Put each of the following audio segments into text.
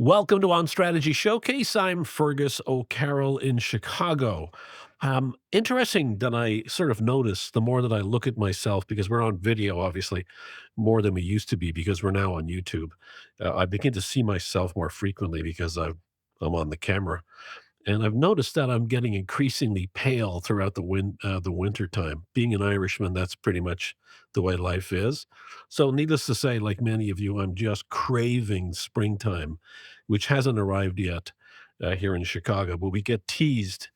Welcome to On Strategy Showcase. I'm Fergus O'Carroll in Chicago. Interesting that I sort of notice the more that I look at myself, because we're on video, obviously, more than we used to be, because we're now on YouTube. I begin to see myself more frequently because I'm on the camera. And I've noticed that I'm getting increasingly pale throughout the winter time. Being an Irishman, that's pretty much the way life is. So, needless to say, like many of you, I'm just craving springtime, which hasn't arrived yet here in Chicago. But we get teased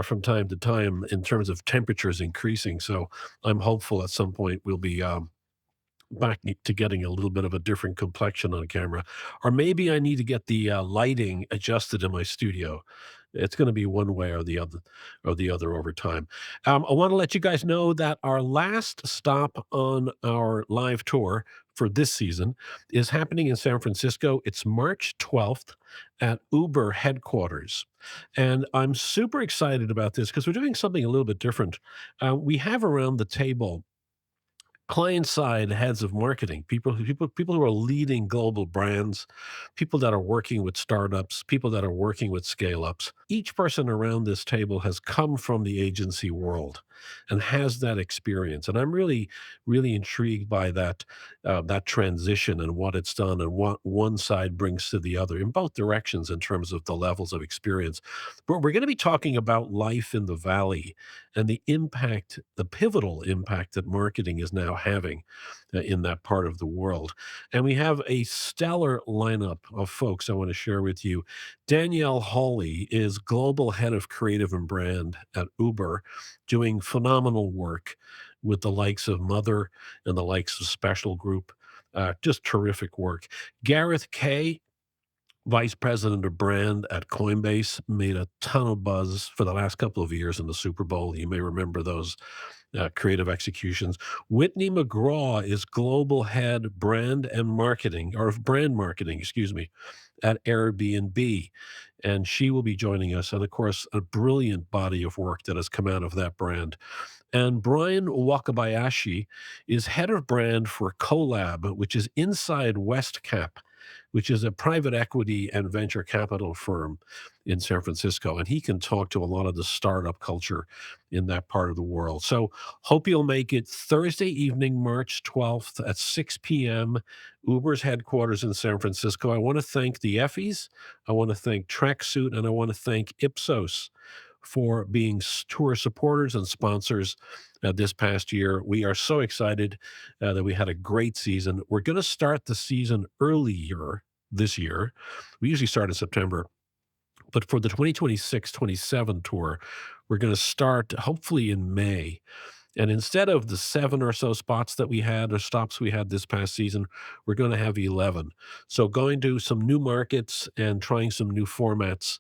from time to time in terms of temperatures increasing. So, I'm hopeful at some point we'll be back to getting a little bit of a different complexion on camera, or maybe I need to get the lighting adjusted in my studio. It's going to be one way or the other over time. I want to let you guys know that our last stop on our live tour for this season is happening in San Francisco. It's March 12th at Uber headquarters. And I'm super excited about this because we're doing something a little bit different. We have around the table client side heads of marketing, people who are leading global brands, people that are working with startups, people that are working with scale ups. Each person around this table has come from the agency world and has that experience. And I'm really intrigued by that transition and what it's done and what one side brings to the other in both directions in terms of the levels of experience. But we're going to be talking about life in the valley and the impact, the pivotal impact that marketing is now having in that part of the world. And we have a stellar lineup of folks I want to share with you. Danielle Hawley is global head of creative and brand at Uber, doing phenomenal work with the likes of Mother and the likes of Special Group. Just terrific work. Gareth Kay, vice president of brand at Coinbase, made a ton of buzz for the last couple of years in the Super Bowl. You may remember those creative executions. Whitney McGraw is global head brand and marketing, or brand marketing, excuse me, at Airbnb. And she will be joining us. And of course, a brilliant body of work that has come out of that brand. And Brian Wakabayashi is head of brand for Colab, which is inside Westcap, which is a private equity and venture capital firm in San Francisco. And he can talk to a lot of the startup culture in that part of the world. So hope you'll make it Thursday evening, March 12th at 6 p.m., Uber's headquarters in San Francisco. I want to thank the Effies, I want to thank Tracksuit, and I want to thank Ipsos for being tour supporters and sponsors this past year. We are so excited that we had a great season. We're going to start the season earlier this year. We usually start in September, but for the 2026-27 tour, we're going to start hopefully in May. And instead of the 7 or so spots that we had or stops we had this past season, we're going to have 11. So going to some new markets and trying some new formats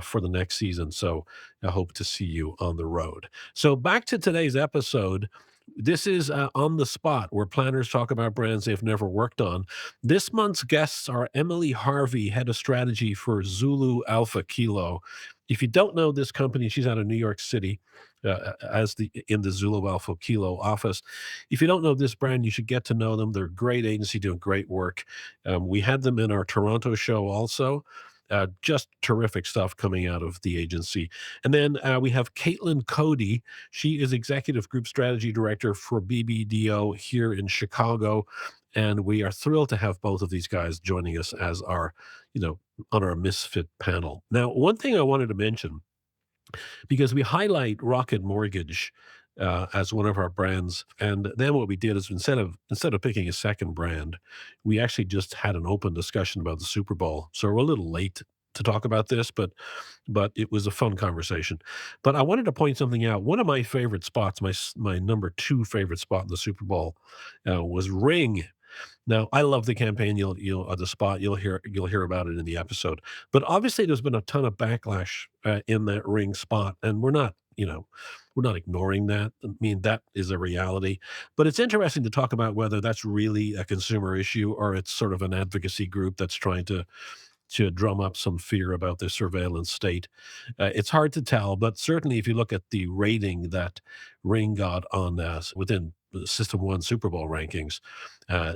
for the next season. So I hope to see you on the road. So back to today's episode. This is On the Spot, where planners talk about brands they've never worked on. This month's guests are Emily Harvey, head of strategy for Zulu Alpha Kilo. If you don't know this company, she's out of New York City as the in the Zulu Alpha Kilo office. If you don't know this brand, you should get to know them. They're a great agency doing great work. We had them in our Toronto show also. Just terrific stuff coming out of the agency. And then we have Caitlin Cody. She is Executive Group Strategy Director for BBDO here in Chicago. And we are thrilled to have both of these guys joining us as on our Misfit panel. Now, one thing I wanted to mention, because we highlight Rocket Mortgage as one of our brands, and then what we did is instead of picking a second brand, we actually just had an open discussion about the Super Bowl. So we're a little late to talk about this, but it was a fun conversation. But I wanted to point something out. One of my favorite spots, my number two favorite spot in the Super Bowl, was Ring. Now, I love the campaign. You'll the spot. You'll hear about it in the episode. But obviously, there's been a ton of backlash in that Ring spot, and we're not ignoring that. I mean, that is a reality. But it's interesting to talk about whether that's really a consumer issue or it's sort of an advocacy group that's trying to drum up some fear about the surveillance state. It's hard to tell, but certainly if you look at the rating that Ring got on within the System 1 Super Bowl rankings,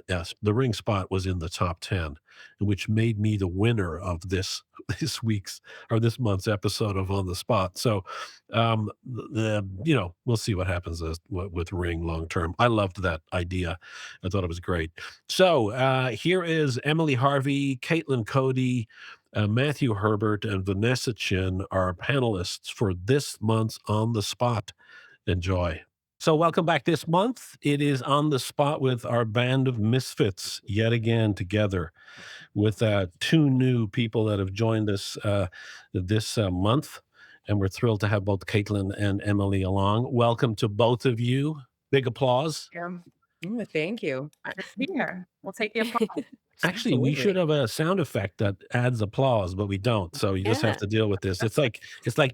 yes, the ring spot was in the top 10, which made me the winner of this this week's or this month's episode of On the Spot. So, we'll see what happens with Ring long term. I loved that idea. I thought it was great. So, here is Emily Harvey, Caitlin Cody, Matthew Herbert, and Vanessa Chin are panelists for this month's On the Spot. Enjoy. So, welcome back this month. It is On the Spot with our band of misfits yet again together with two new people that have joined us this month. And we're thrilled to have both Caitlin and Emily along. Welcome to both of you. Big applause. Thank you. Here, we'll take the applause. Actually, we should Absolutely. have a sound effect that adds applause, but we don't. So you just have Yeah. to deal with this. It's like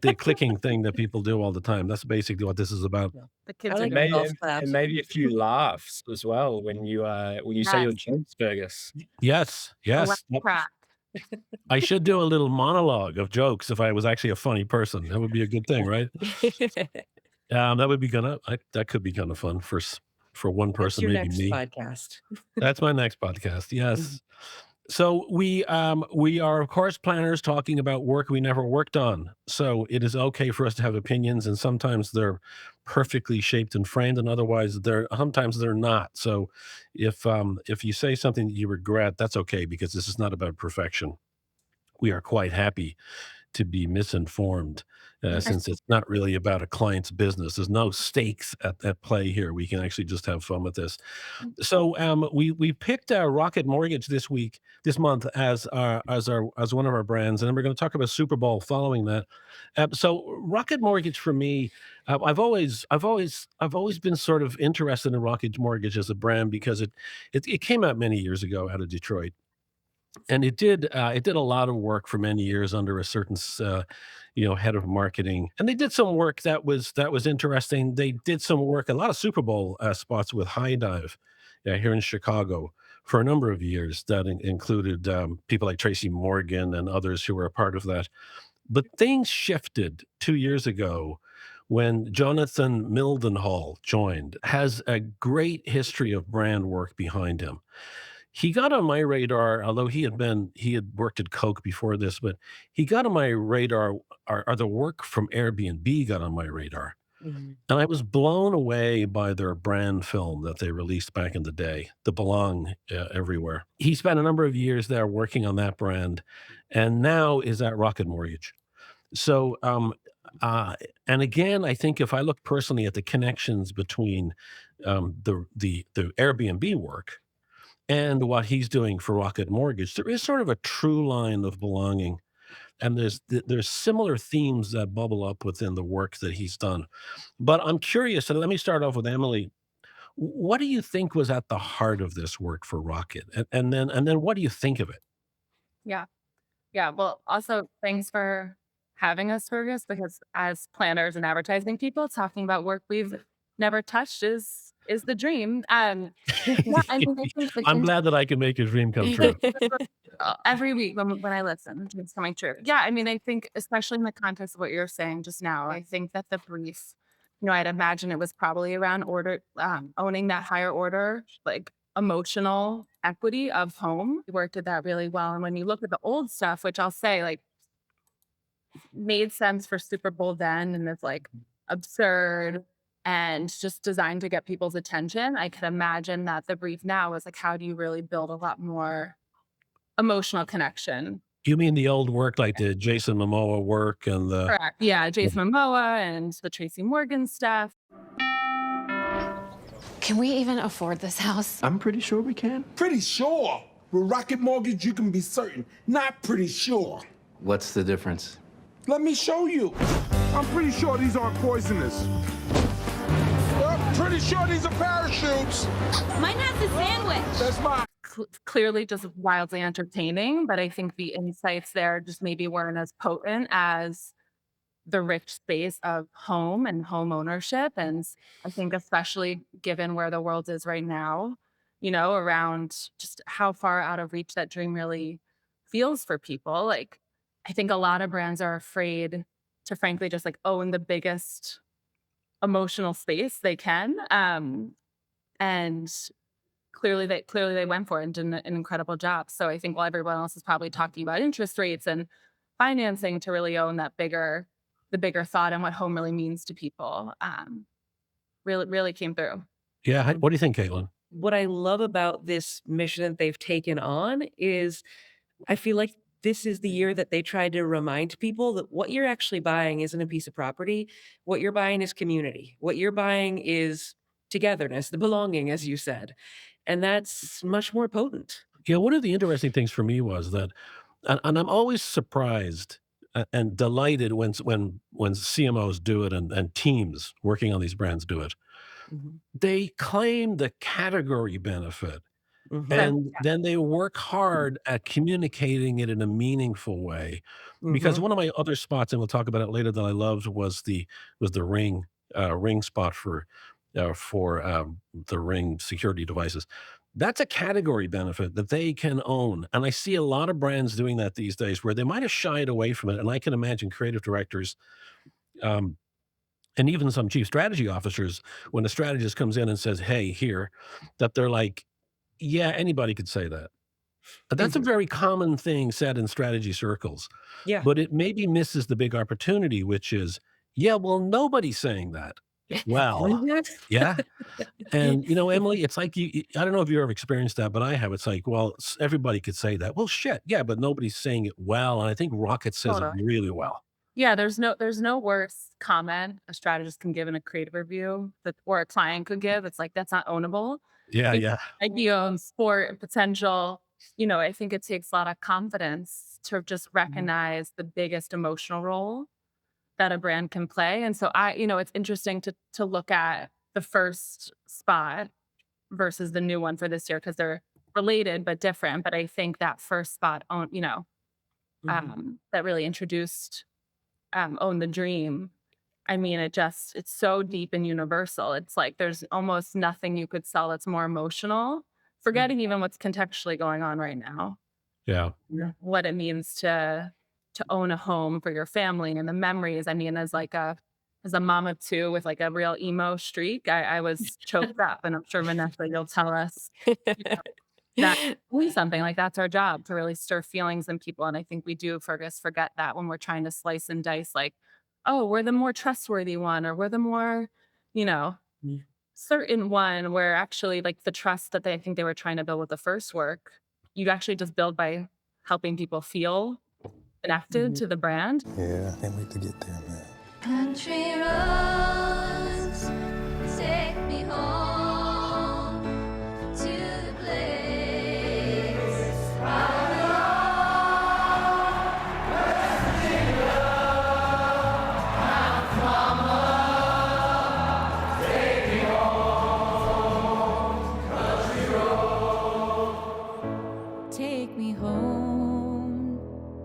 the clicking thing that people do all the time. That's basically what this is about. Yeah. The I kids are like And doing the maybe golf and and claps. maybe a few laughs as well when you say your yes, jokes, Fergus. Yes, a laugh yes. track. I should do a little monologue of jokes if I was actually a funny person. That would be a good thing, right? That would be that could be kind of fun for one That's person, your maybe next me. podcast. That's my next podcast. Mhm. Yes. So we are of course planners talking about work we never worked on. So it is okay for us to have opinions, and sometimes they're perfectly shaped and framed, and otherwise they're sometimes they're not. So if you say something that you regret, that's okay because this is not about perfection. We are quite happy to be misinformed, since it's not really about a client's business. There's no stakes at play here. We can actually just have fun with this. So we picked Rocket Mortgage this month as one of our brands, and then we're going to talk about Super Bowl following that. So Rocket Mortgage for me, I've always been sort of interested in Rocket Mortgage as a brand because it came out many years ago out of Detroit, and it did a lot of work for many years under a certain head of marketing, and they did some work that was interesting. They did some work, a lot of Super Bowl spots with High Dive, here in Chicago for a number of years. That included people like Tracy Morgan and others who were a part of that. But things shifted 2 years ago when Jonathan Mildenhall joined. Has a great history of brand work behind him. He got on my radar, although he had worked at Coke before this, but he got on my radar, or the work from Airbnb got on my radar, Mhm. and I was blown away by their brand film that they released back in the day, The Belong Everywhere. He spent a number of years there working on that brand, and now is at Rocket Mortgage. So, uh, and again, I think if I look personally at the connections between the Airbnb work and what he's doing for Rocket Mortgage, there is sort of a true line of belonging, and there's similar themes that bubble up within the work that he's done. But I'm curious, and let me start off with Emily. What do you think was at the heart of this work for Rocket? And then what do you think of it? Yeah. Yeah. Well, also thanks for having us, Fergus, because as planners and advertising people, talking about work we've never touched is the dream. Yeah, I mean, I think like I'm glad that I can make your dream come true. every week when I listen, it's coming true. Yeah, I mean, I think especially in the context of what you're saying just now, I think that the brief, I'd imagine it was probably around owning that higher order, like emotional equity of home. We worked at that really well. And when you look at the old stuff, which I'll say like made sense for Super Bowl then and it's like absurd and just designed to get people's attention, I can imagine that the brief now is like, how do you really build a lot more emotional connection? You mean the old work like the Jason Momoa work and the Correct. Yeah, Jason Momoa and the Tracy Morgan stuff. Can we even afford this house? I'm pretty sure we can. Pretty sure. With Rocket Mortgage, you can be certain. Not pretty sure. What's the difference? Let me show you. I'm pretty sure these aren't poisonous. Pretty sure these are parachutes. Mine has a sandwich. That's mine. Clearly just wildly entertaining, but I think the insights there just maybe weren't as potent as the rich space of home and home ownership. And I think especially given where the world is right now, around just how far out of reach that dream really feels for people. Like, I think a lot of brands are afraid to frankly just like own the biggest emotional space they can. And clearly they went for it and did an incredible job. So I think while everyone else is probably talking about interest rates and financing to really own the bigger thought and what home really means to people, really came through. Yeah, what do you think, Caitlin? What I love about this mission that they've taken on is I feel like this is the year that they tried to remind people that what you're actually buying isn't a piece of property. What you're buying is community. What you're buying is togetherness, the belonging, as you said. And that's much more potent. Yeah, one of the interesting things for me was that, and I'm always surprised and delighted when CMOs do it and teams working on these brands do it. Mhm. They claim the category benefit, Mhm. and then they work hard at communicating it in a meaningful way. Because Mhm. one of my other spots, and we'll talk about it later, that I loved was the Ring spot for the Ring security devices. That's a category benefit that they can own, and I see a lot of brands doing that these days where they might have shied away from it, and I can imagine creative directors, um, and even some chief strategy officers, when a strategist comes in and says, "Hey, here," that they're like, "Yeah, anybody could say that." That's a Mhm. very common thing said in strategy circles, Yeah. but it maybe misses the big opportunity, which is, "Yeah, well, nobody's saying that." Well, yeah, and, Emily, it's like I don't know if you ever experienced that, but I have. It's like, well, everybody could say that. Well, shit, yeah, but nobody's saying it well, and I think Rocket says it Totally. really well. Yeah, there's no worse comment a strategist can give in a creative review that or a client could give. It's like that's not ownable. Yeah, It yeah. idea, sport, and potential. I think it takes a lot of confidence to just Mhm. recognize the biggest emotional role that a brand can play. And so it's interesting to look at the first spot versus the new one for this year because they're related but different. But I think that first spot Mhm. that really introduced Own the Dream. I mean, it's so deep and universal. It's like there's almost nothing you could sell that's more emotional, Mhm. forgetting even what's contextually going on right now. Yeah. Yeah. What it means to own a home for your family and the memories. I mean, as a mom of two with like a real emo streak, I was choked up, and I'm sure Vanessa, you'll tell us you know, that means something like that's our job to really stir feelings in people. And I think we do forget that when we're trying to slice and dice, like, oh, we're the more trustworthy one, or we're the more, you know, Mm. certain one where actually like the trust that I think they were trying to build with the first work, you actually just build by helping people feel connected Mhm. to the brand. Yeah, I can't wait to get there, man. Country roads take me home to the place take me home,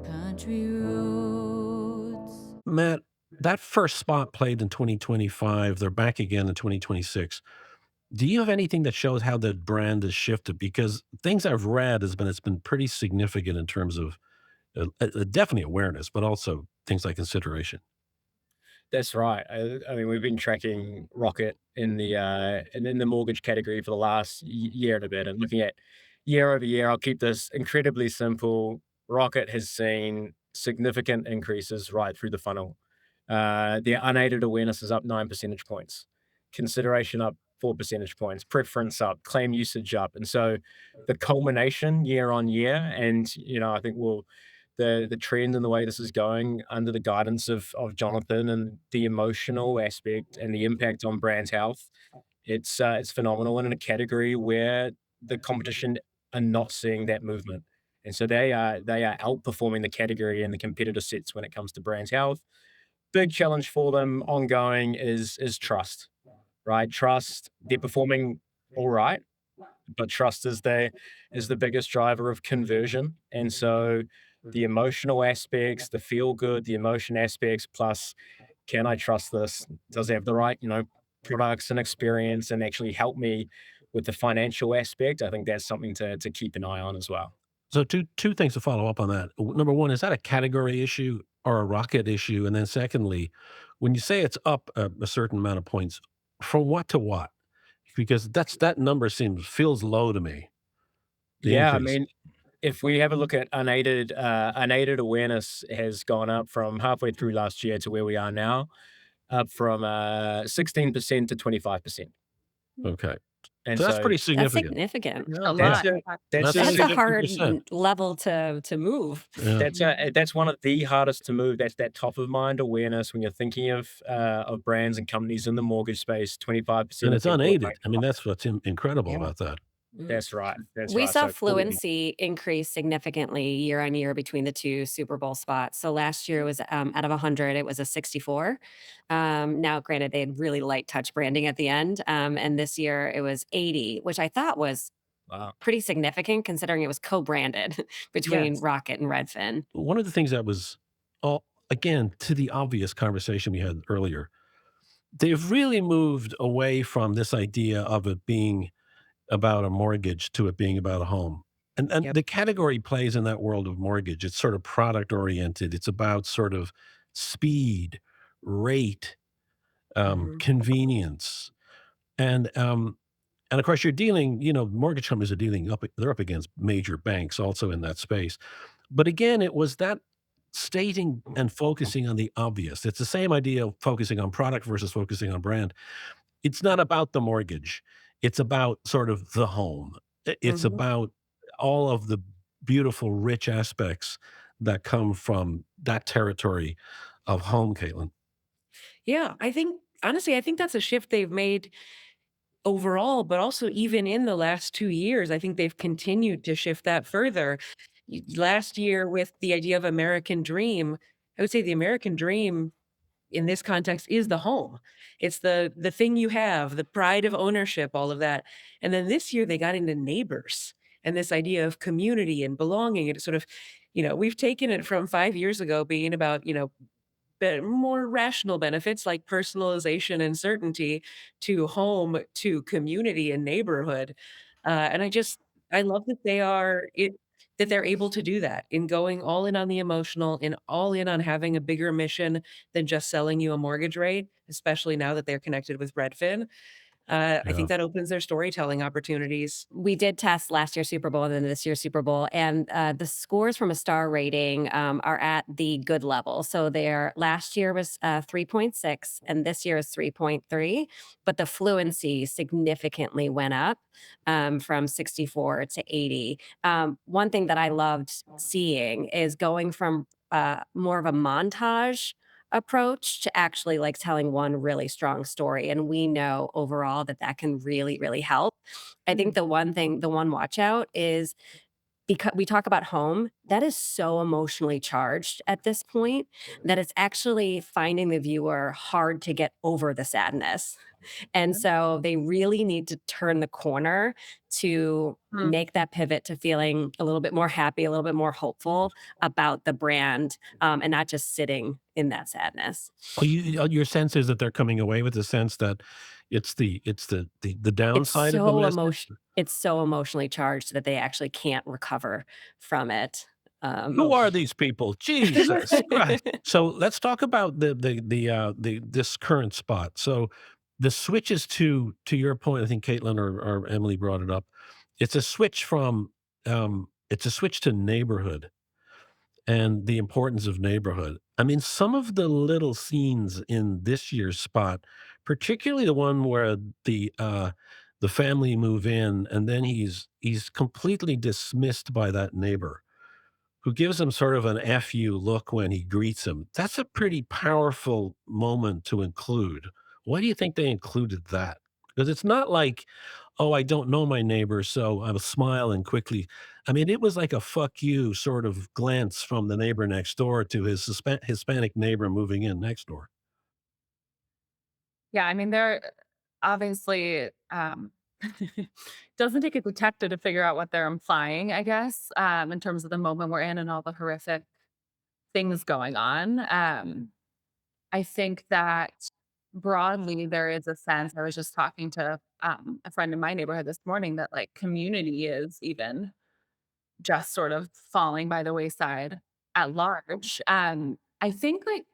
country roads. Matt, that first spot played in 2025, they're back again in 2026. Do you have anything that shows how the brand has shifted? Because things I've read it's been pretty significant in terms of, definitely awareness, but also things like consideration. That's right. I mean, we've been tracking Rocket in the mortgage category for the last year and a bit, and looking at year over year. I'll keep this incredibly simple. Rocket has seen significant increases right through the funnel. Their unaided awareness is up 9 percentage points, consideration up 4 percentage points, preference up, claim usage up, and so the culmination year on year. And I think the trend and the way this is going under the guidance of Jonathan and the emotional aspect and the impact on brand health, it's phenomenal, and in a category where the competition are not seeing that movement. And so they are outperforming the category and the competitor sets when it comes to brand health. Big challenge for them ongoing is trust, right? Trust, they're performing all right, but trust is the biggest driver of conversion. And so the emotional aspects, the feel good, the emotion aspects, plus can I trust this? Does it have the right, products and experience and actually help me with the financial aspect? I think that's something to keep an eye on as well. So two things to follow up on that. Number one, is that a category issue or a Rocket issue? And then secondly, when you say it's up a certain amount of points, from what to what? Because that number feels low to me, the Yeah, I increase. mean, if we have a look at unaided awareness has gone up from halfway through last year to where we are now, up from 16% to 25%. Okay. And So that's so pretty That's significant. significant. A Yeah. that's lot. a that's That's a a That's a significant hard percent. level to move. Yeah. that's one of the hardest to move. That's that top of mind awareness when you're thinking of brands and companies in the mortgage space. 25% And of it's people are unaided. I mean, that's what's incredible yeah, about that. Mhm. that's right. That's We right. saw So fluency increase significantly year on year between the two Super Bowl spots. So last year was out of 100, it was a 64. Now, granted, they had really light touch branding at the end, and this year it was 80, which I thought was wow. pretty significant considering it was co-branded between Yes. Rocket and Redfin. One of the things that was all again, to the obvious conversation we had earlier, they've really moved away from this idea of it being about a mortgage to it being about a home. And Yep. the category plays in that world of mortgage. It's sort of product oriented. It's about sort of speed, rate, Mhm. convenience, and and of course you're dealing. Mortgage companies are dealing up. They're up against major banks also in that space. But again, it was that stating and focusing on the obvious. It's the same idea of focusing on product versus focusing on brand. It's not about the mortgage. It's about sort of the home. It's Mhm. about all of the beautiful, rich aspects that come from that territory of home, Caitlin. Yeah, I think honestly, I think that's a shift they've made overall, but also even in the last 2 years, I think they've continued to shift that further. Last year with the idea of American dream, I would say the American dream in this context is the home. It's the thing you have, the pride of ownership, all of that. And then this year they got into neighbors and this idea of community and belonging and sort of, we've taken it from 5 years ago being about, more rational benefits like personalization and certainty to home, to community and neighborhood. And I love that that they're able to do that in going all in on the emotional and all in on having a bigger mission than just selling you a mortgage rate, especially now that they're connected with Redfin. I Yeah. think that opens their storytelling opportunities. We did test last year's Super Bowl and then this year's Super Bowl, and the scores from a star rating are at the good level. So their last year was 3.6, and this year is 3.3. But the fluency significantly went up from 64 to 80. One thing that I loved seeing is going from more of a montage approach to actually like telling one really strong story, and we know overall that that can really help. I think Mm. the one watch out is because we talk about home, that is so emotionally charged at this point that it's actually finding the viewer hard to get over the sadness. And so they really need to turn the corner to Mm. make that pivot to feeling a little bit more happy, a little bit more hopeful about the brand, and not just sitting in that sadness. Well, your sense is that they're coming away with the sense that it's the downside of the message? It's so emotionally charged that they actually can't recover from it. Who Oh. are these people? Jesus Christ. So let's talk about the this current spot. So the switches to your point, I think Caitlin or Emily brought it up. It's a switch to neighborhood and the importance of neighborhood. I mean, some of the little scenes in this year's spot, particularly the one where the family move in and then he's completely dismissed by that neighbor who gives him sort of an F you look when he greets him. That's a pretty powerful moment to include. Why do you think they included that? Because it's not like, oh, I don't know my neighbor, so I'll smile and quickly. I mean, it was like a fuck you sort of glance from the neighbor next door to his Hispanic neighbor moving in next door. Yeah, I mean, they're obviously, doesn't take a detective to figure out what they're implying, I guess, in terms of the moment we're in and all the horrific things going on. I think that broadly there is a sense. I was just talking to a friend in my neighborhood this morning that like community is even just sort of falling by the wayside at large. I think like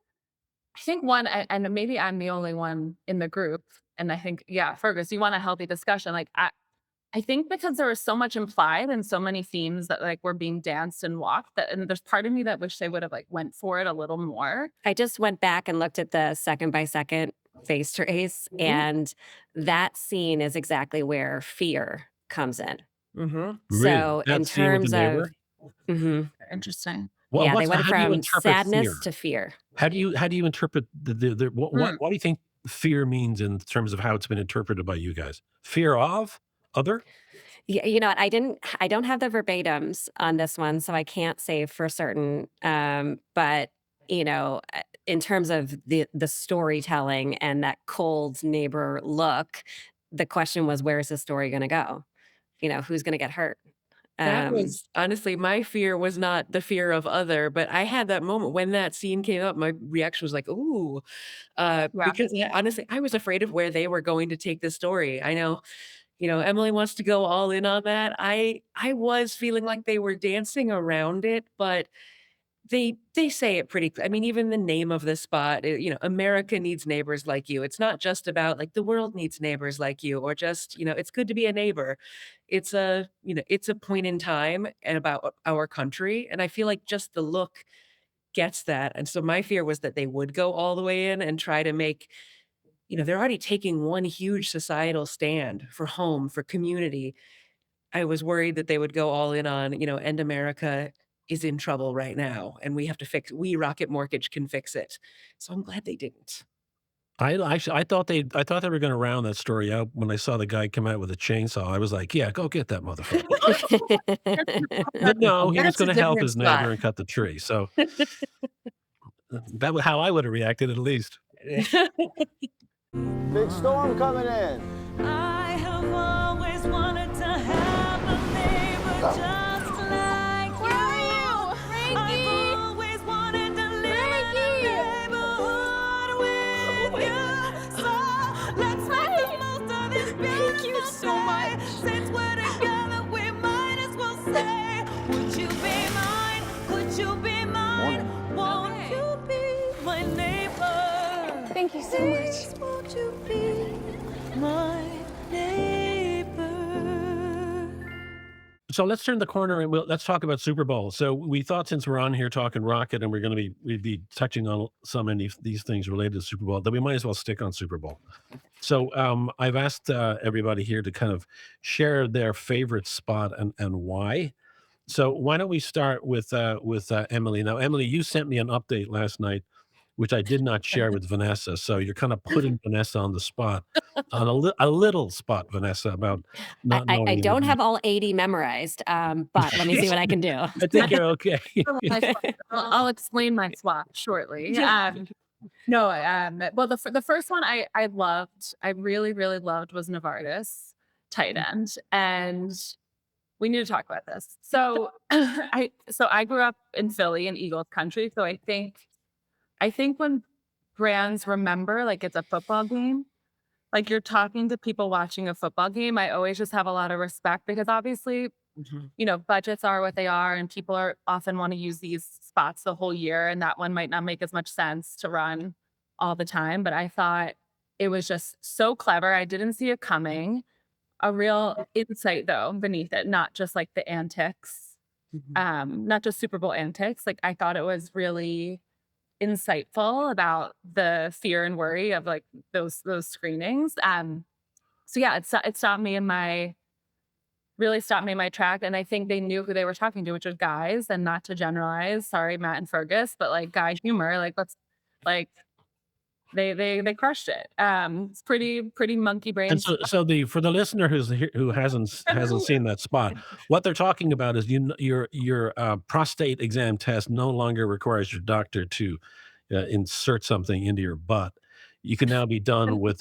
I think one, and maybe I'm the only one in the group, and I think, yeah, Fergus, you want a healthy discussion. Like, I think because there was so much implied and so many themes that like were being danced and walked, that, and there's part of me that wish they would have like went for it a little more. I just went back and looked at the second by second face trace, and that scene is exactly where fear comes in. Mhm. Really? So in That scene with the terms of neighbor? Mhm. Interesting. Well, Yeah, they went how do you from interpret sadness fear? to fear. How do you interpret what do you think fear means in terms of how it's been interpreted by you guys? Fear of other? Yeah, you know what? I don't have the verbatims on this one, so I can't say for certain. But in terms of the storytelling and that cold neighbor look, the question was, where is this story going to go? Who's going to get hurt? That Um, was honestly, my fear was not the fear of other, but I had that moment when that scene came up, my reaction was like, "Ooh," Yeah. because, yeah, honestly, I was afraid of where they were going to take this story. I know, Emily wants to go all in on that. I was feeling like they were dancing around it, but they say it pretty I mean, even the name of the spot, America needs neighbors like you. It's not just about, like, the world needs neighbors like you, or just, it's good to be a neighbor. It's a point in time and about our country, and I feel like just the look gets that, and so my fear was that they would go all the way in and try to make they're already taking one huge societal stand for home, for community. I was worried that they would go all in on, "And America is in trouble right now, and we, Rocket Mortgage, can fix it." So I'm glad they didn't. I thought they were gonna round that story out when I saw the guy come out with a chainsaw. I was like, "Yeah, go get that motherfucker." But no, he was That's a gonna help different his neighbor spot. and cut the tree. So that was how I would have reacted at least. Big storm coming in. I have always wanted to have a neighbor just like Where are you? I've Frankie? always wanted to live in a neighborhood with you. So let's make the most of this Thank you beautiful so day. much. Since we're together, we might as well say, would you be mine? Would you be mine? Won't you be my neighbor? Thank you so much. Please, won't you be my neighbor? So let's turn the corner and let's talk about Super Bowl. So we thought since we're on here talking Rocket and we'd be touching on so many of these things related to Super Bowl that we might as well stick on Super Bowl. So I've asked everybody here to kind of share their favorite spot and why. So why don't we start with Emily? Now, Emily, you sent me an update last night, which I did not share with Vanessa. So you're kind of putting Vanessa on the spot, on a little spot, Vanessa, about I, not I, I knowing don't anything. have all 80 memorized, but let me see what I can do. I think you're okay. I'll explain my swap shortly. No, well, the first one I loved, I really, really loved was Novartis, tight end. And we need to talk about this. So I grew up in Philly in Eagles country. So I think when brands remember like it's a football game, like you're talking to people watching a football game, I always just have a lot of respect because obviously, budgets are what they are and people are often want to use these spots the whole year. And that one might not make as much sense to run all the time. But I thought it was just so clever. I didn't see it coming. A real insight though beneath it, not just like the antics, not just Super Bowl antics. Like I thought it was really insightful about the fear and worry of like those screenings. So yeah, it stopped me in my track. And I think they knew who they were talking to, which was guys, and not to generalize. Sorry, Matt and Fergus, but like guy humor, like let's like they crushed it. It's pretty monkey brain. And so for the listener who hasn't seen that spot, what they're talking about is your prostate exam test no longer requires your doctor to insert something into your butt. You can now be done with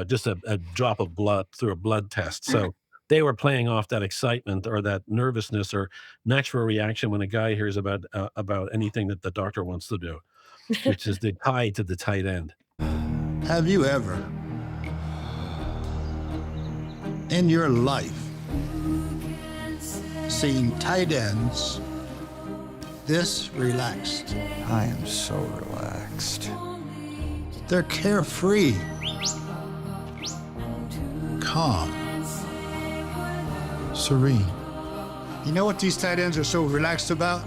just a drop of blood through a blood test. So they were playing off that excitement or that nervousness or natural reaction when a guy hears about anything that the doctor wants to do, which is the tie to the tight end. Have you ever, in your life, seen tight ends this relaxed? I am so relaxed. They're carefree, calm, serene. You know what these tight ends are so relaxed about?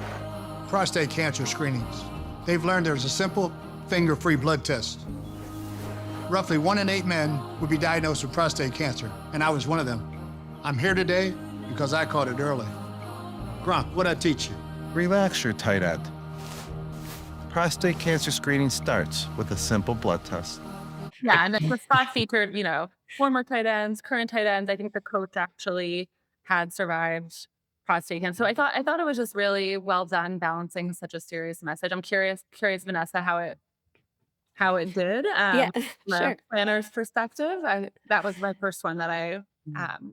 Prostate cancer screenings. They've learned there's a simple, finger-free blood test. Roughly 1 in 8 men would be diagnosed with prostate cancer, and I was one of them. I'm here today because I caught it early. Gronk, what'd I teach you? Relax your tight end. Prostate cancer screening starts with a simple blood test. Yeah, and the spot featured, former tight ends, current tight ends. I think the coach actually had survived prostate cancer. So I thought it was just really well done, balancing such a serious message. I'm curious, Vanessa, how it did. Yeah, From a sure. planner's perspective. That was my first one that I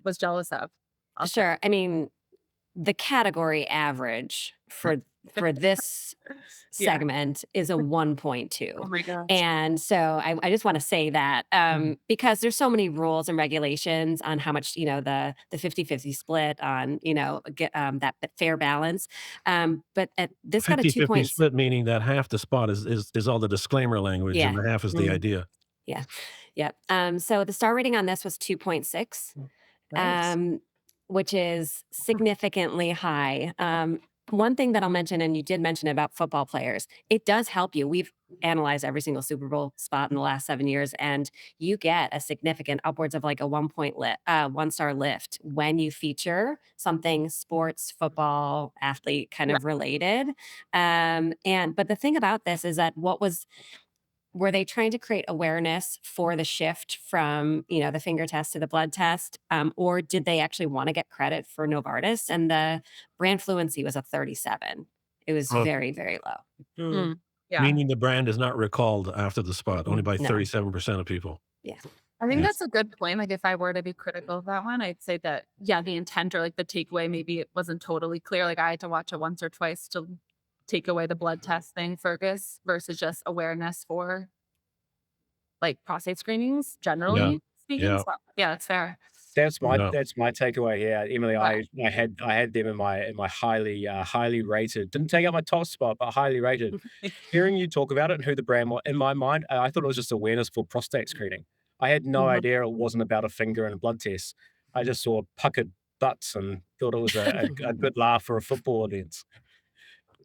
was jealous of. I'll say. Sure. I mean, the category average for this Yeah. segment is a 1.2. Oh my gosh. And so I just want to say that because there's so many rules and regulations on how much, the 50-50 split on, that fair balance. But this got a 2 50-50 points. split, meaning that half the spot is all the disclaimer language Yeah. and the half is the Mm. idea. Yeah. Yep. So the star rating on this was 2.6. Nice. Which is significantly high. One thing that I'll mention, and you did mention about football players, it does help you. We've analyzed every single Super Bowl spot in the last 7 years, and you get a significant upwards of like a 1-star lift when you feature something sports, football, athlete kind of related. But the thing about this is that were they trying to create awareness for the shift from, the finger test to the blood test? Or did they actually want to get credit for Novartis? And the brand fluency was a 37. It was Oh. very, very low. Mm. Yeah. Meaning the brand is not recalled after the spot, only by No. 37% of people. Yeah. I think Yeah. that's a good point. Like, if I were to be critical of that one, I'd say that, the intent or like the takeaway, maybe it wasn't totally clear. Like, I had to watch it once or twice to take away the blood test thing, Fergus, versus just awareness for like prostate screenings, generally speaking. Yeah. So, yeah, that's fair. That's my Yeah. takeaway here, Emily. Wow. I had them in my highly rated. Didn't take out my top spot, but highly rated. Hearing you talk about it and who the brand was, in my mind, I thought it was just awareness for prostate screening. I had no idea it wasn't about a finger and a blood test. I just saw puckered butts and thought it was a good laugh for a football audience.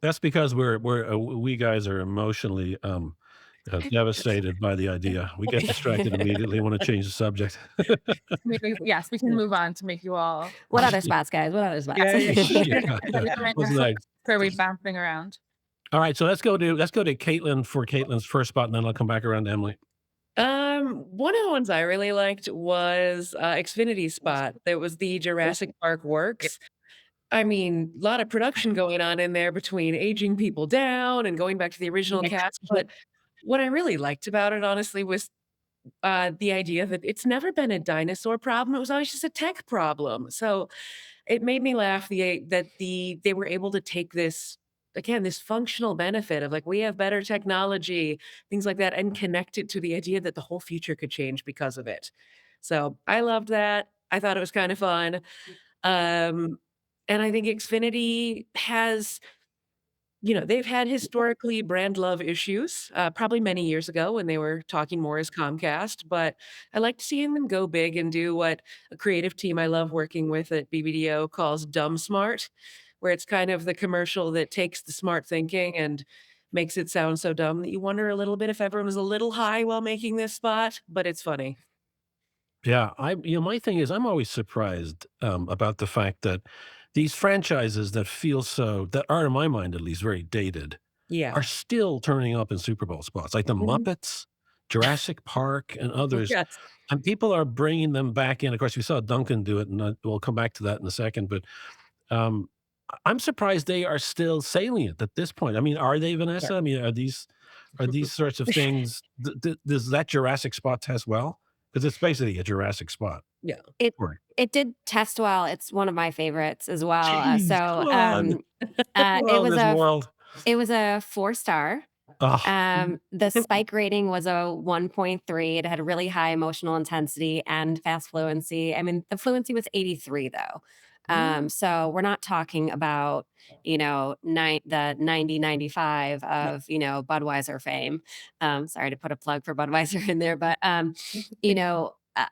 That's because we guys are emotionally devastated by the idea. We get distracted immediately, want to change the subject. Yes, we can move on to make you all. What other spots, guys? What other spots? Yeah. Wasn't that- Where are we bouncing around? All right, so let's go to Caitlin for Caitlin's first spot, and then I'll come back around to Emily. One of the ones I really liked was Xfinity's spot. That was the Jurassic Park Works. I mean, a lot of production going on in there between aging people down and going back to the original cast. But what I really liked about it, honestly, was the idea that it's never been a dinosaur problem. It was always just a tech problem. So it made me laugh that they were able to take this, again, this functional benefit of like, we have better technology, things like that, and connect it to the idea that the whole future could change because of it. So I loved that. I thought it was kind of fun. And I think Xfinity has, they've had historically brand love issues, probably many years ago when they were talking more as Comcast, but I liked seeing them go big and do what a creative team I love working with at BBDO calls dumb smart, where it's kind of the commercial that takes the smart thinking and makes it sound so dumb that you wonder a little bit if everyone was a little high while making this spot, but it's funny. Yeah, my thing is I'm always surprised about the fact that these franchises that are in my mind at least very dated Yeah. are still turning up in Super Bowl spots, like the Mhm. Muppets, Jurassic Park, and others, Yes. and people are bringing them back in. Of course, we saw Duncan do it, and we'll come back to that in a second. But um, I'm surprised they are still salient at this point. I mean, are they, Vanessa? I mean, are these sorts of things? Does that Jurassic spot test well? Because it's basically a Jurassic spot. Yeah. Right. It did test well. It's one of my favorites as well. Jeez, come on. It was this world. It was a 4-star. Oh, The spike rating was a 1.3. It had a really high emotional intensity and fast fluency. I mean, the fluency was 83 though. So we're not talking about, the 90 95 of, Budweiser fame. Sorry to put a plug for Budweiser in there, but, you know, uh,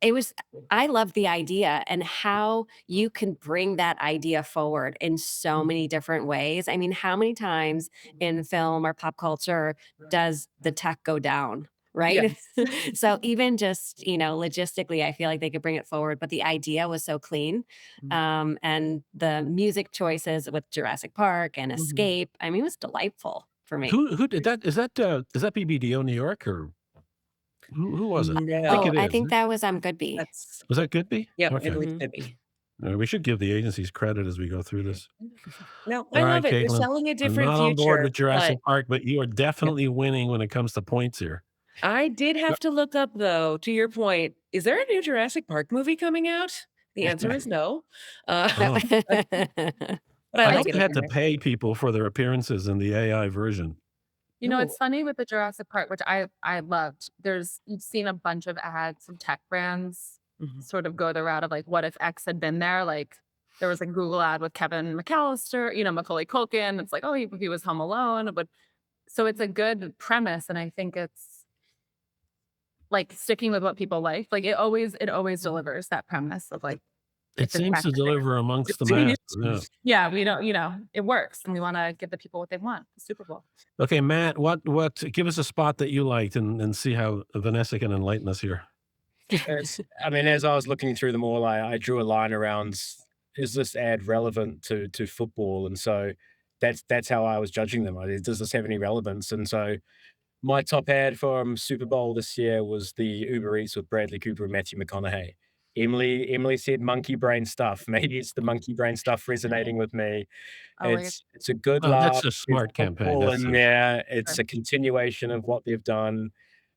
it was I love the idea and how you can bring that idea forward in so many different ways. I mean, how many times in film or pop culture does the tech go down, right? Yes. So even just, logistically, I feel like they could bring it forward, but the idea was so clean. And the music choices with Jurassic Park and Mhm. Escape, I mean, it was delightful for me. Who did that? Is that BBDO New York or who was it? I think No, Oh, it I is. think that was Goodby. that's Was that Goodby? yep, Okay. Italy Mhm. Libby. We should give the agencies credit as we go through this. No, All I right, love it. They're Caitlin. selling a I'm different not on board future, with but Jurassic Park, but you are yep. definitely winning when it comes to points here. I did Uh, have to look up though, to your point, is there a new Jurassic Park movie coming out? The answer is no. No. Oh, But but I I like hope it they had to anyway. pay people for their appearances in the AI version. It's No. funny with the Jurassic Park, which I loved. You've seen a bunch of ads from tech brands Mhm. sort of go the route of like, what if X had been there? Like there was a Google ad with Kevin McAllister, Macaulay Culkin. It's like, oh, he was home alone. But so it's a good premise, and I think it's like sticking with what people like. Like it always delivers that premise of like It it's seems to attractive. deliver amongst the Succeeded. masses, yeah. Yeah, we don't, it works, and we want to give the people what they want. The Super Bowl. Okay, Matt, what give us a spot that you liked and see how Vanessa can enlighten us here. I mean, as I was looking through them all, I drew a line around, is this ad relevant to football? And so that's how I was judging them. Does this have any relevance? And so my top ad from Super Bowl this year was the Uber Eats with Bradley Cooper and Matthew McConaughey. Emily said monkey brain stuff. Maybe it's the monkey brain stuff resonating with me. Oh, like It's a good Oh, laugh. that's a There's smart campaign, football that's in a there. It's a continuation of what they've done.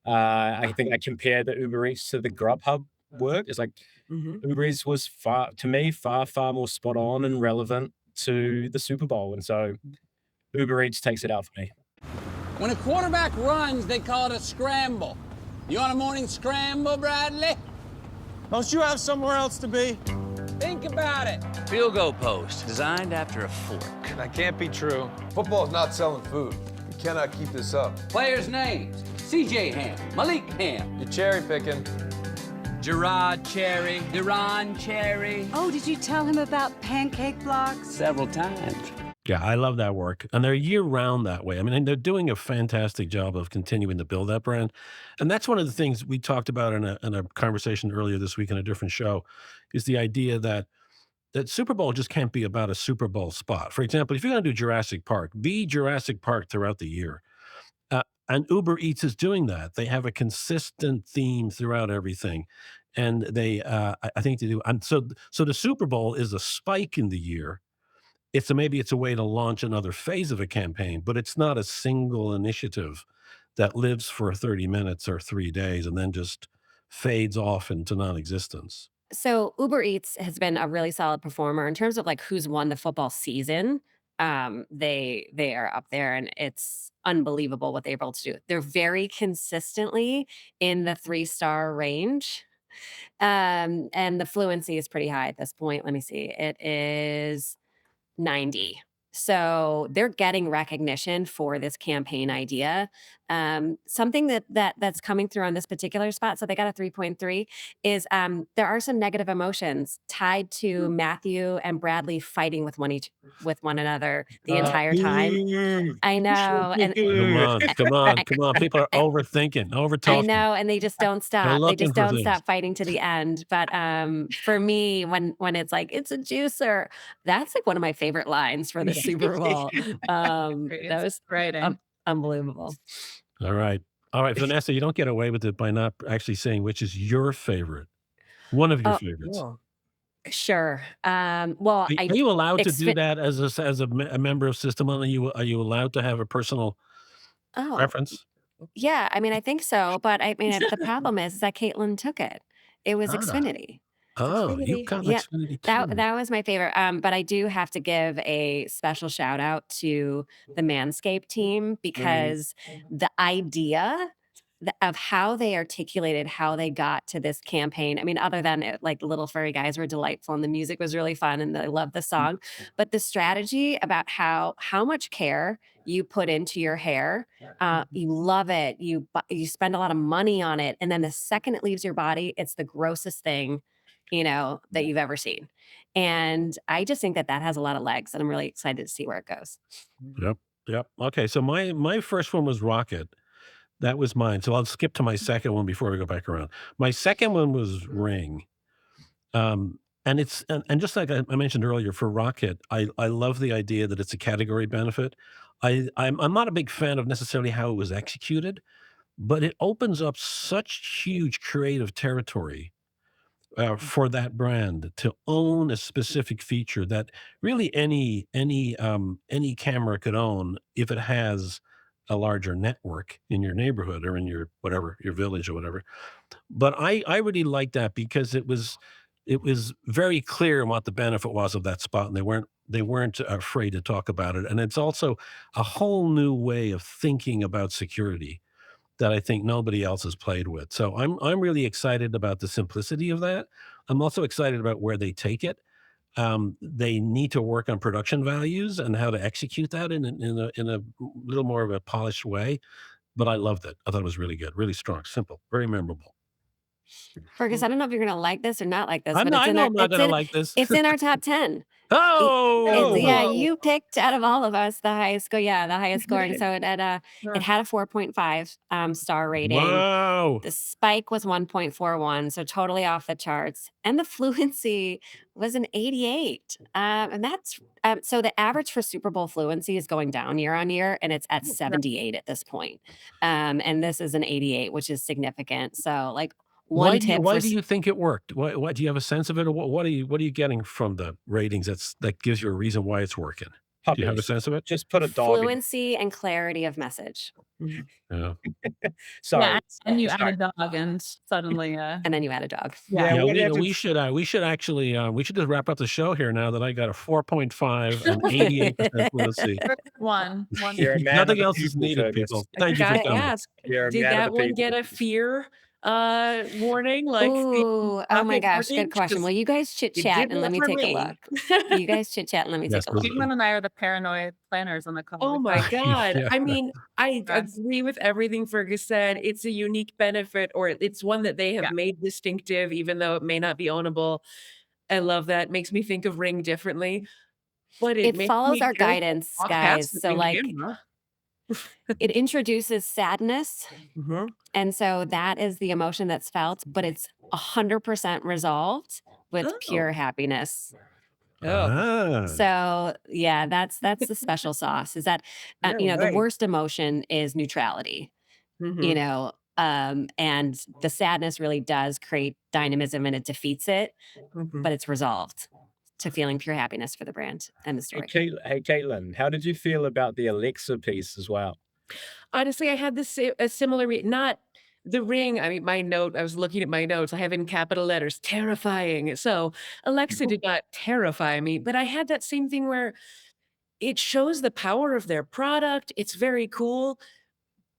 I think I compared the Uber Eats to the Grubhub work. It's like Mhm. Uber Eats was far, to me, far more spot on and relevant to the Super Bowl. And so Uber Eats takes it out for me. When a quarterback runs, they call it a scramble. You on a morning scramble, Bradley? Don't you have somewhere else to be? Think about it. Field goal post, designed after a fork. That can't be true. Football's not selling food. We cannot keep this up. Players' names: CJ Ham, Malik Ham, You're cherry picking. Gerard Cherry, Duran Cherry. Oh, did you tell him about pancake blocks? Several times. Yeah, I love that work, and they're year-round that way. I mean, and they're doing a fantastic job of continuing to build that brand, and that's one of the things we talked about in a conversation earlier this week in a different show, is the idea that Super Bowl just can't be about a Super Bowl spot. For example, if you're gonna do Jurassic Park, be Jurassic Park throughout the year, and Uber Eats is doing that. They have a consistent theme throughout everything, and I think they do and so the Super Bowl is a spike in the year. Maybe it's a way to launch another phase of a campaign, but it's not a single initiative that lives for 30 minutes or 3 days and then just fades off into non-existence. So Uber Eats has been a really solid performer in terms of like who's won the football season. They are up there, and it's unbelievable what they're able to do. They're very consistently in the 3-star range. And the fluency is pretty high at this point. Let me see. It is 90. So they're getting recognition for this campaign idea. Something that's coming through on this particular spot, so they got a 3.3, is there are some negative emotions tied to Matthew and Bradley fighting with one another the entire time. I know, and Come on, come on, I, come on. People are overthinking, I overtalking. know, and they just don't They're stop. They looking just for don't things. stop fighting to the end. But for me, when it's like it's a juicer, that's like one of my favorite lines for the Super Bowl. That was writing. unbelievable. All right. All right, Vanessa, you don't get away with it by not actually saying which is your favorite. One of your Oh, favorites. Cool. sure. Well, Are you allowed to do Xfin that as a member of System? Are you allowed to have a personal oh, preference? yeah, I mean, I think so, but I mean, the problem is that Caitlin took it. It was Ah. Xfinity. Oh, you Xfinity. got Yeah, Xfinity that too. that was my favorite. But I do have to give a special shout out to the Manscaped team Mhm. because the idea of how they articulated how they got to this campaign. I mean, other than it, like the little furry guys were delightful and the music was really fun and I love the song, but the strategy about how much care you put into your hair, you love it, you spend a lot of money on it, and then the second it leaves your body, it's the grossest thing, that you've ever seen. And I just think that that has a lot of legs, and I'm really excited to see where it goes. Yep. Yep. Okay. So my first one was Rocket. That was mine. So I'll skip to my second one before we go back around. My second one was Ring. And it's and just like I mentioned earlier for Rocket, I love the idea that it's a category benefit. I'm not a big fan of necessarily how it was executed, but it opens up such huge creative territory for that brand to own a specific feature that really any camera could own if it has a larger network in your neighborhood or in your whatever your village or whatever. But I really liked that because it was very clear what the benefit was of that spot, and they weren't afraid to talk about it. And it's also a whole new way of thinking about security that I think nobody else has played with. So I'm really excited about the simplicity of that. I'm also excited about where they take it. They need to work on production values and how to execute that in a little more of a polished way. But I loved it. I thought it was really good, really strong, simple, very memorable. Fergus, I don't know if you're gonna like this or not like this, but I know I'm not gonna like this. it's in our top 10. Yeah, Oh, you picked out of all of us the highest the highest scoring. So it had a 4.5 star rating. wow. The spike was 1.41, so totally off the charts. And the fluency was an 88. And that's so the average for Super Bowl fluency is going down year on year, and it's at 78 at this point. And this is an 88, which is significant. So like one tip Why for do you think it worked? Why do you have a sense of it, or what are you getting from the ratings that gives you a reason why it's working? Do you have a Puppies. sense of it? Just put a dog in. fluency and clarity of message. Yeah. Sorry. Yeah, and you add Sorry. a dog and suddenly, And then you add a dog. yeah. Yeah, what do you have to- we should actually we should just wrap up the show here now that I got a 4.5 and 88% fluency. One. You're a man Nothing of the else is people, needed, Fergus. people. I Thank you for gotta coming. ask, You're a did man of that the one people. get a fear warning? Ooh, oh my rocket gosh, good mortgage? question. 'Cause Well, you guys chit it chat did and let not me for take a me. look. You guys chit chat and let me Yes, take a look. Caitlin and I are the paranoid planners on the call. Oh We my thought- god. Yeah. I mean, I Yes. agree with everything Fergus said. It's a unique benefit, or it's one that they have Yeah. made distinctive, even though it may not be ownable. I love that. Makes me think of Ring differently, but it It makes follows me our feel guidance, off guys. past So the like camera. it introduces sadness. Mhm. And so that is the emotion that's felt, but it's 100% resolved with Oh. pure happiness. Oh. Ah. So yeah, that's the special sauce is that, Yeah, the right. worst emotion is neutrality, Mhm. and the sadness really does create dynamism and it defeats it, Mhm. but it's resolved to feeling pure happiness for the brand and the story. Hey, Caitlin, how did you feel about the Alexa piece as well? Honestly, I had a similar not the Ring. I mean, I was looking at my notes. I have in capital letters, terrifying. So Alexa did not terrify me, but I had that same thing where it shows the power of their product. It's very cool,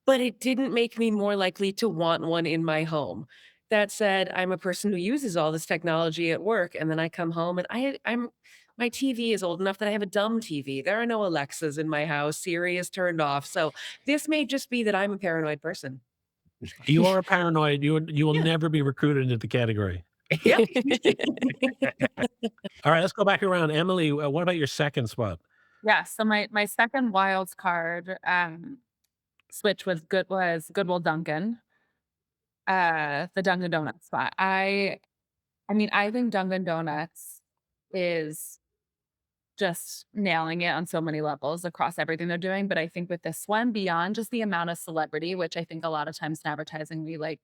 but it didn't make me more likely to want one in my home. That said, I'm a person who uses all this technology at work, and then I come home and I'm my TV is old enough that I have a dumb TV. There are no Alexas in my house. Siri is turned off. So this may just be that I'm a paranoid person. You are a paranoid. You will Yeah. never be recruited into the category. Yep. All right, let's go back around. Emily, what about your second spot? Yeah. So my second wild card switch was Goodwill Dunkin'. The Dunkin' Donuts spot. I mean, I think Dunkin' Donuts is just nailing it on so many levels across everything they're doing. But I think with this one, beyond just the amount of celebrity, which I think a lot of times in advertising we like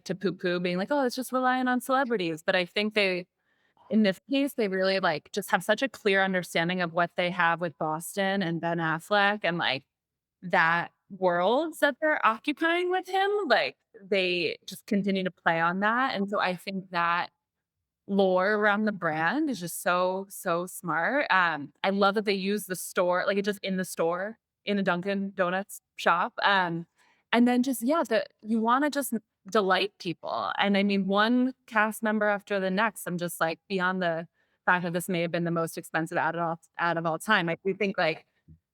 to poo-poo, being like, oh, it's just relying on celebrities. But I think in this case, they really like just have such a clear understanding of what they have with Boston and Ben Affleck and like that world that they're occupying with him. Like they just continue to play on that. And so I think that lore around the brand is just so, so smart. I love that they use the store, like it just in the store in the Dunkin' Donuts shop. And then just, yeah, you want to just delight people. And I mean, one cast member after the next, I'm just like, beyond the fact that this may have been the most expensive out of all time. I do think like,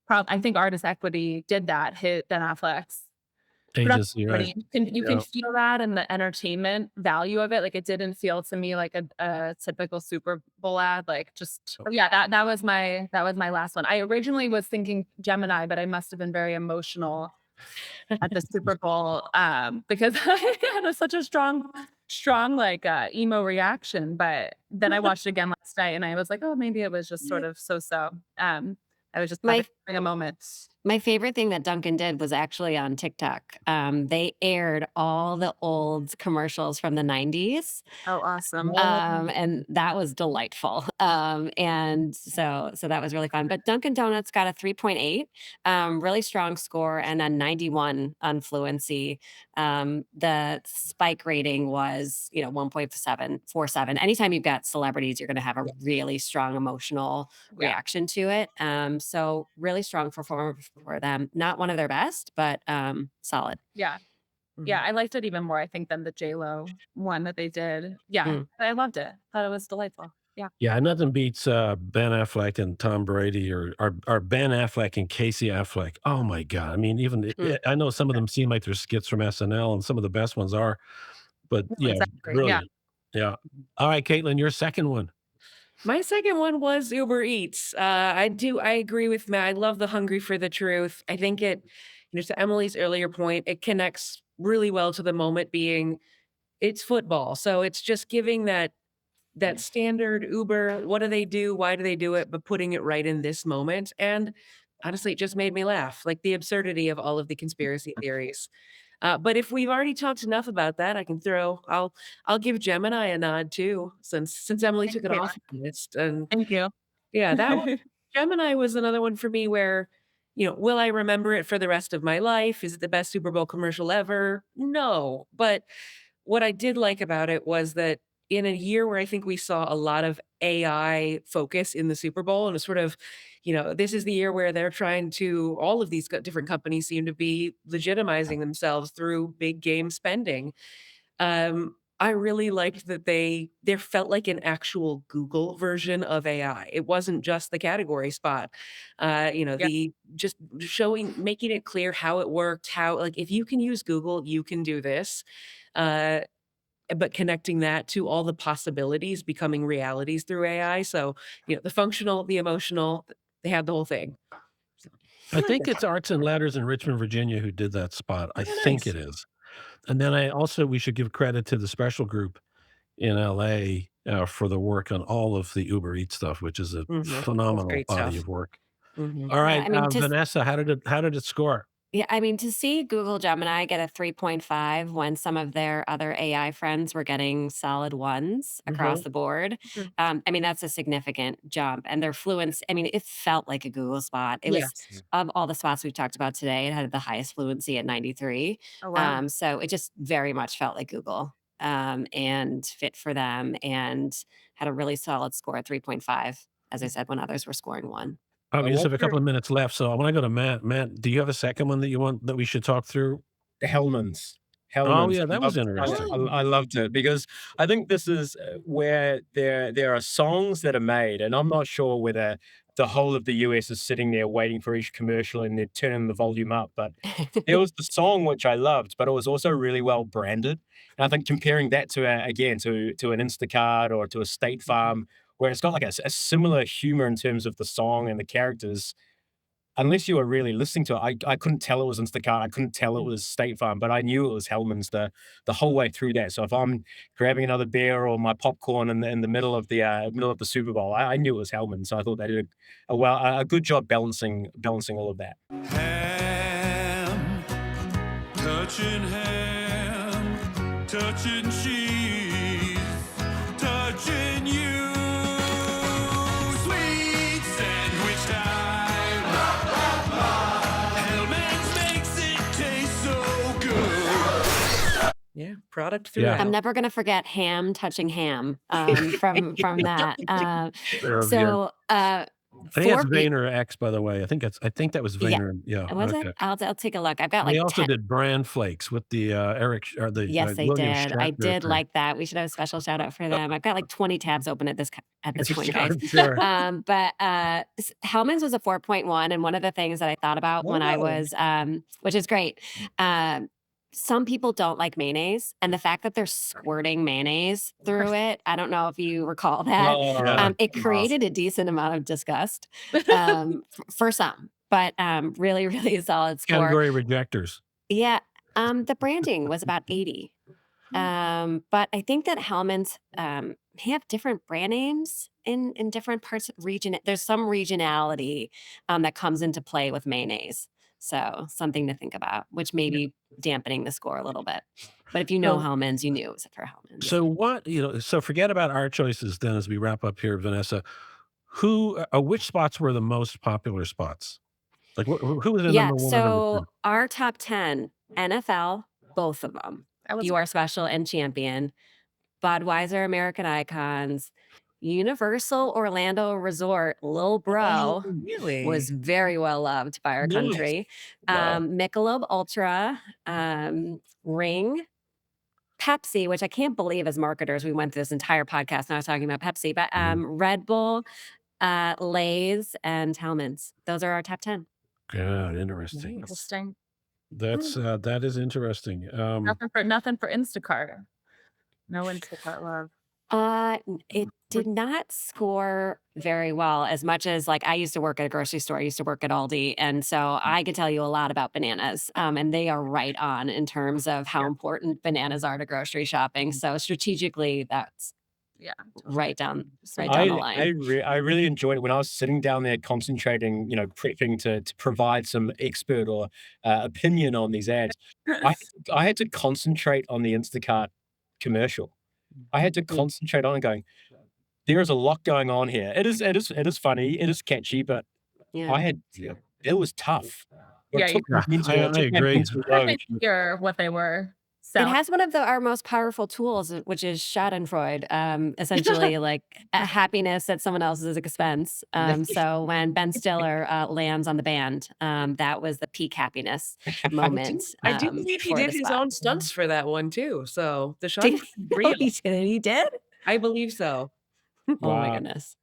I think Artist Equity did that, hit Ben Affleck's production Agency, right? company. You can feel that and the entertainment value of it. Like it didn't feel to me like a typical Super Bowl ad. Like just yeah, that was my last one. I originally was thinking Gemini, but I must have been very emotional at the Super Bowl because I had such a strong like emo reaction. But then I watched it again last night and I was like, oh, maybe it was just sort of so. I was just My having a moment. My favorite thing that Duncan did was actually on TikTok. They aired all the old commercials from the 90s. Oh, awesome. And that was delightful. And so that was really fun. But Dunkin' Donuts got a 3.8, really strong score, and a 91 on fluency. The spike rating was, 1.747. Anytime you've got celebrities, you're going to have a really strong emotional reaction to it. So really strong performance for them. Not one of their best, but solid. Yeah. Yeah, I liked it even more, I think, than the J-Lo one that they did. Yeah, Mm. I loved it. Thought it was delightful. Yeah. Yeah, nothing beats Ben Affleck and Tom Brady, or Ben Affleck and Casey Affleck. Oh my God! I mean, even I know some of them seem like they're skits from SNL, and some of the best ones are, but No, yeah, exactly. Yeah. brilliant. Yeah. All right, Caitlin, your second one. My second one was Uber Eats. I agree with Matt. I love the hungry for the truth. I think to Emily's earlier point, it connects really well to the moment being it's football. So it's just giving that standard Uber, what do they do? Why do they do it? But putting it right in this moment. And honestly, it just made me laugh, like the absurdity of all of the conspiracy theories. But if we've already talked enough about that, I'll give Gemini a nod too, since Emily took it you. off the list. And Thank you. yeah, that one, Gemini was another one for me where, will I remember it for the rest of my life? Is it the best Super Bowl commercial ever? No. But what I did like about it was that in a year where I think we saw a lot of AI focus in the Super Bowl and a sort of, this is the year where they're trying to, all of these different companies seem to be legitimizing themselves through big game spending. I really liked that there felt like an actual Google version of AI. It wasn't just the category spot. The just making it clear how it worked, how like if you can use Google, you can do this. But connecting that to all the possibilities becoming realities through AI. So, the functional, the emotional, they had the whole thing. I think it's Arts and Ladders in Richmond, Virginia, who did that spot. I Oh, think nice. it is. And then we should give credit to the special group in LA for the work on all of the Uber Eats stuff, which is a That's phenomenal great body stuff. of work. Mhm. All Yeah, right, I mean, Vanessa, how did it score? Yeah, I mean, to see Google Gemini get a 3.5 when some of their other AI friends were getting solid ones across Mhm. the board, Mhm. I mean, that's a significant jump. And their fluency, I mean, it felt like a Google spot. It was, Yes. of all the spots we've talked about today, it had the highest fluency at 93. Oh, wow. So it just very much felt like Google, and fit for them, and had a really solid score at 3.5, as I said, when others were scoring one. We just have a What's your couple of minutes left, so I wanna go to Matt. Matt, do you have a second one that you want that we should talk through? Hellman's. Oh, Hellman's. yeah, that was interesting. I loved it because I think this is where there are songs that are made, and I'm not sure whether the whole of the US is sitting there waiting for each commercial and they're turning the volume up. But there was the song which I loved, but it was also really well branded. And I think comparing that to again to an Instacart or to a State Farm, where it's got like a similar humor in terms of the song and the characters, unless you were really listening to it, I couldn't tell it was Instacart, I couldn't tell it was State Farm, but I knew it was Hellman's the whole way through that. So if I'm grabbing another beer or my popcorn in the middle of the Super Bowl, I knew it was Hellman's. So I thought they did a good job balancing all of that. Ham, touching cheese, touching you. Sweet sandwich time. Hellman's makes it taste so good. Yeah, product Yeah. throughout. I'm never gonna forget ham touching ham, from that. Oh, So, I think that's 4 Vayner X, by the way. I think that was Yeah. Vayner. Yeah. Was it? Okay. I'll take a look. I've got They like also 10. did Bran Flakes with the or the Yes, they William did. I Shatner did thing. like that. We should have a special shout out for them. I've got like 20 tabs open at this point, guys. I'm sure. But Hellman's was a 4.1, and one of the things that I thought about when I was, which is great. Some people don't like mayonnaise, and the fact that they're squirting mayonnaise through it, I don't know if you recall that. Yeah. It created a decent amount of disgust for some, but really, really solid score. Category rejectors. Yeah, the branding was about 80. But I think that Hellmann's have different brand names in different parts of region. There's some regionality that comes into play with mayonnaise. So something to think about, which may be dampening the score a little bit. But if you know So Hellmann's, you knew it was for Hellmann's. so what, so forget about our choices then as we wrap up here, Vanessa. Which spots were the most popular spots? Like who was the Yeah, number 1 or number 2? so our top 10, NFL, both of them. That was You Are Special and Champion, Budweiser American Icons, Universal Orlando Resort, Lil Oh, Bro really? was very well loved by our Nice. country. Wow. Michelob Ultra, Ring, Pepsi, which I can't believe as marketers we went through this entire podcast and I was talking about Pepsi, but Red Bull, Lay's, and Hellmann's. Those are our top 10. God, interesting. interesting. That is interesting. Nothing for Instacart. No Instacart love. It did not score very well as much as like I used to work at a grocery store. I used to work at Aldi. And so I could tell you a lot about bananas. And they are right on in terms of how important bananas are to grocery shopping. So strategically, that's Yeah. right down the line. I really enjoyed it when I was sitting down there concentrating, prepping to provide some expert or opinion on these ads. I had to concentrate on the Instacart commercial. I had to concentrate on it going, there is a lot going on here. It is funny, it is catchy, but Yeah. it was tough. Yeah, It took me into- I it took me agree. into I road. didn't hear what they were It selling. has one of our most powerful tools, which is Schadenfreude, essentially like a happiness at someone else's expense. So when Ben Stiller lands on the band, that was the peak happiness moment. I do believe he for the did his spot. own stunts for that one too. So the shot Did was real. he did? I believe so. Oh my Wow. goodness.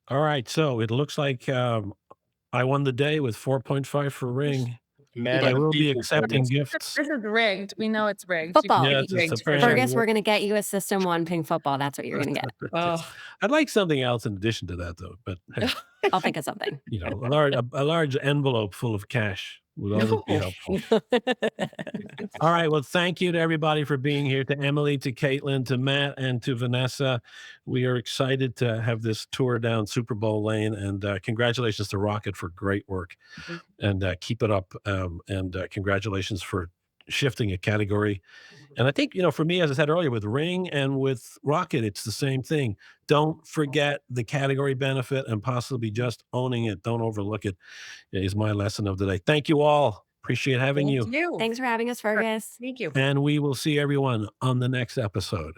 All right, so it looks like I won the day with 4.5 for Ring. Man, I I'm will be people accepting focused. gifts. This is rigged. We know it's rigged. Football. Yeah, Rigged it's for apparently- Fergus, we're going to get you a System 1 ping football. That's what you're going to get. Oh, I'd like something else in addition to that, though. But hey, I'll think of something. a large envelope full of cash would always be helpful. All right. Well, thank you to everybody for being here. To Emily, to Caitlin, to Matt, and to Vanessa. We are excited to have this tour down Super Bowl lane, and congratulations to Rocket for great work, and keep it up. And congratulations for shifting a category. And I think, for me, as I said earlier, with Ring and with Rocket, it's the same thing. Don't forget the category benefit and possibly just owning it. Don't overlook it, is my lesson of the day. Thank you all. Appreciate having you. thank you. Thanks for having us, Fergus. Thank you. And we will see everyone on the next episode.